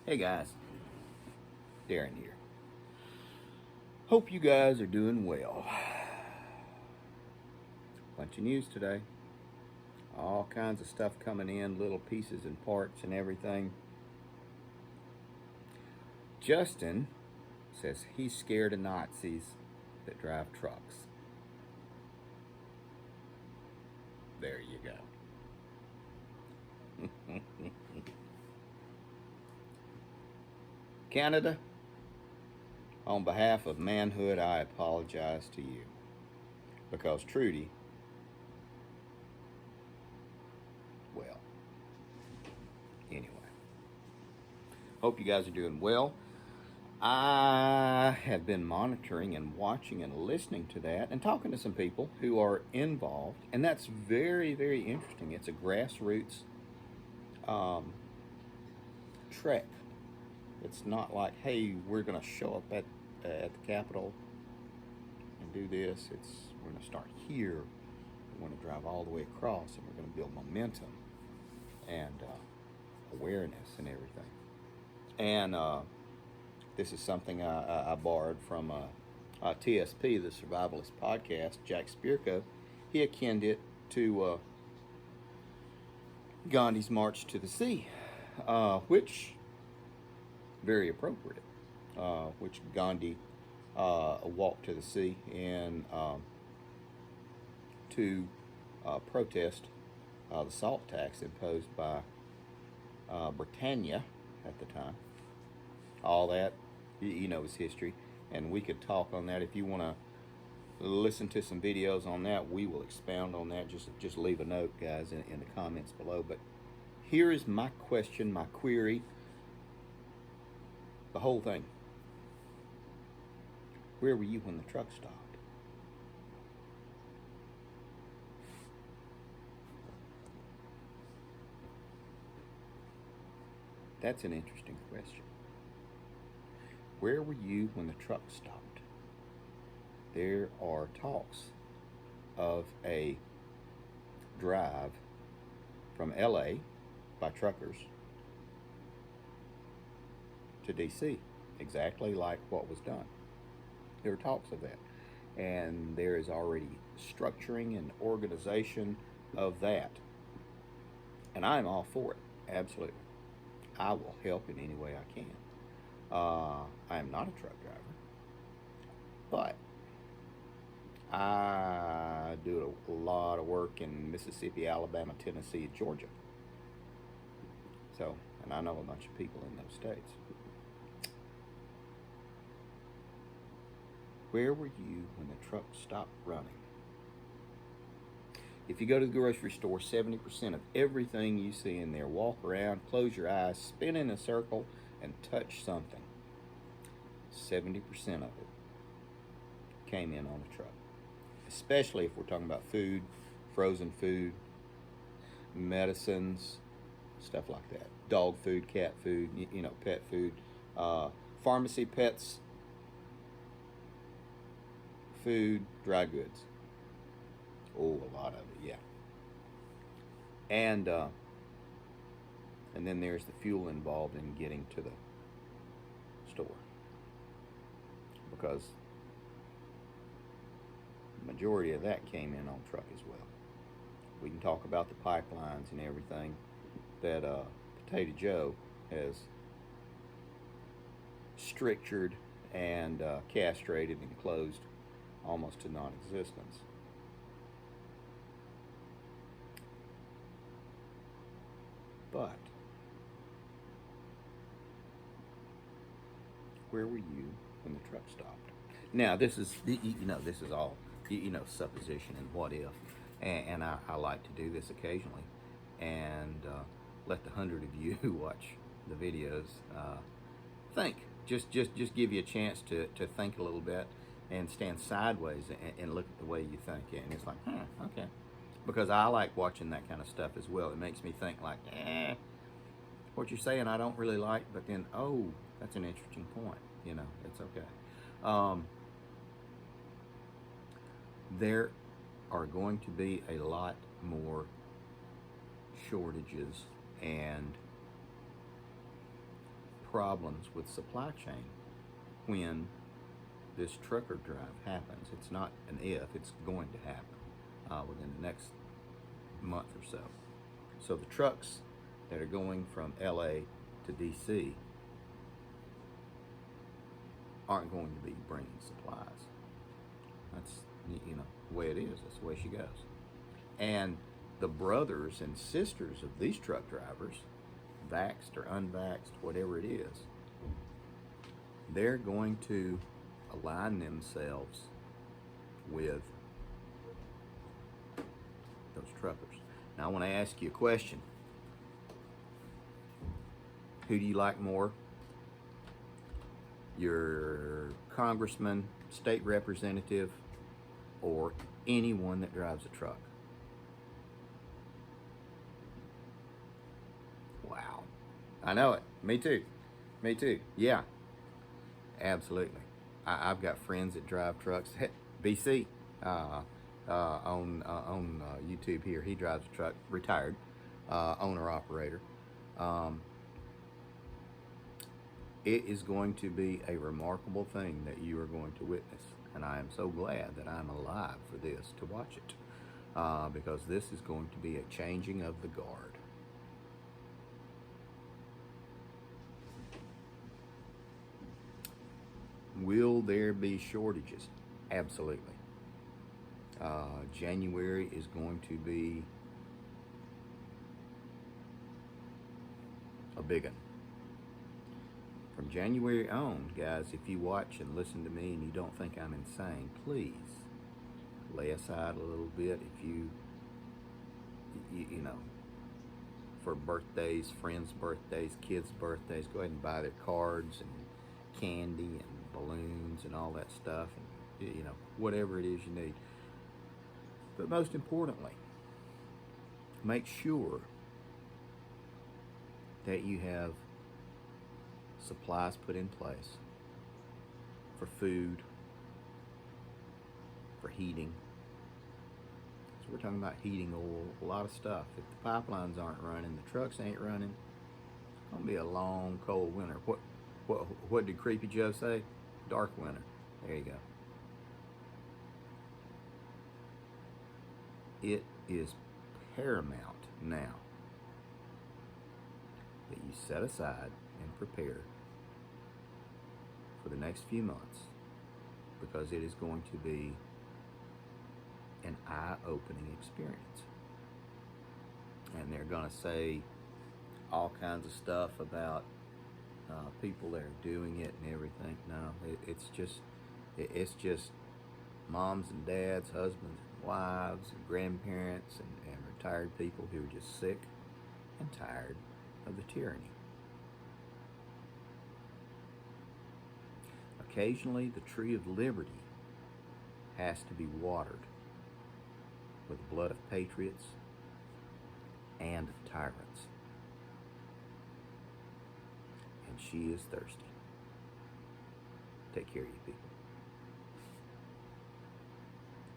Hey guys, Darren here. Hope you guys are doing well. Bunch of news today. All kinds of stuff coming in, little pieces and parts and everything. Justin says he's scared of Nazis that drive trucks. There you go. Canada, on behalf of manhood, I apologize to you. Because Trudy, well, anyway. Hope you guys are doing well. I have been monitoring and watching and listening to that and talking to some people who are involved, and that's very, very interesting. It's a grassroots um, trek. It's not like, hey, we're going to show up at the Capitol and do this. We're going to start here. We're going to drive all the way across, and we're going to build momentum and awareness and everything. And this is something I borrowed from TSP, the Survivalist podcast. Jack Spirko, he akined it to Gandhi's March to the Sea, which very appropriate. Which Gandhi walked to the sea and to protest the salt tax imposed by Britannia at the time. All that, you know, is history, and we could talk on that. If you want to listen to some videos on that, we will expound on that. Just leave a note, guys, in the comments below. But here is my question, my query, the whole thing. Where were you when the truck stopped? That's an interesting question. Where were you when the truck stopped? There are talks of a drive from LA by truckers to DC, exactly like what was done. There are talks of that. And there is already structuring and organization of that. And I'm all for it, absolutely. I will help in any way I can. I am not a truck driver, but I do a lot of work in Mississippi, Alabama, Tennessee, Georgia. So, and I know a bunch of people in those states. Where were you when the truck stopped running? If you go to the grocery store, 70% of everything you see in there, walk around, close your eyes, spin in a circle, and touch something. 70% of it came in on a truck. Especially if we're talking about food, frozen food, medicines, stuff like that. Dog food, cat food, you know, pet food, pharmacy, pets, food, dry goods. Oh, a lot of it, yeah. And then there's the fuel involved in getting to the store, because the majority of that came in on truck as well. We can talk about the pipelines and everything that Potato Joe has strictured and castrated and closed almost to non-existence. But where were you when the truck stopped? Now, this is this is all supposition and what if, and I like to do this occasionally, and let the 100 of you who watch the videos think. Just give you a chance to think a little bit and stand sideways and look at the way you think, and it's like, okay, because I like watching that kind of stuff as well. It makes me think like, what you're saying I don't really like, but then, oh, that's an interesting point. It's okay. There are going to be a lot more shortages and problems with supply chain when this trucker drive happens. It's not an if, it's going to happen within the next month or so. So the trucks that are going from LA to DC aren't going to be bringing supplies. That's, the way it is. That's the way she goes. And the brothers and sisters of these truck drivers, vaxxed or unvaxxed, whatever it is, they're going to align themselves with those truckers. Now I want to ask you a question. Who do you like more? Your congressman, state representative, or anyone that drives a truck? Wow. I know it. Me too. Me too. Yeah. Absolutely. I've got friends that drive trucks. Heck, BC on YouTube here, he drives a truck, retired owner operator. It is going to be a remarkable thing that you are going to witness, and I am so glad that I'm alive for this to watch it, because this is going to be a changing of the guard. Will there be shortages? Absolutely. January is going to be a big one. From January on, guys, if you watch and listen to me and you don't think I'm insane, please lay aside a little bit. If you know, for birthdays, friends' birthdays, kids' birthdays, go ahead and buy their cards and candy and balloons and all that stuff, and whatever it is you need. But most importantly, make sure that you have supplies put in place for food, for heating. So we're talking about heating oil, a lot of stuff. If the pipelines aren't running, the trucks ain't running, it's gonna be a long, cold winter. What did Creepy Joe say? Dark winter. There you go. It is paramount now that you set aside and prepare for the next few months, because it is going to be an eye-opening experience. And they're going to say all kinds of stuff about people that are doing it and everything. No, it's just moms and dads, husbands and wives and grandparents and retired people who are just sick and tired of the tyranny. Occasionally, the tree of liberty has to be watered with the blood of patriots and of tyrants. And she is thirsty. Take care of you people.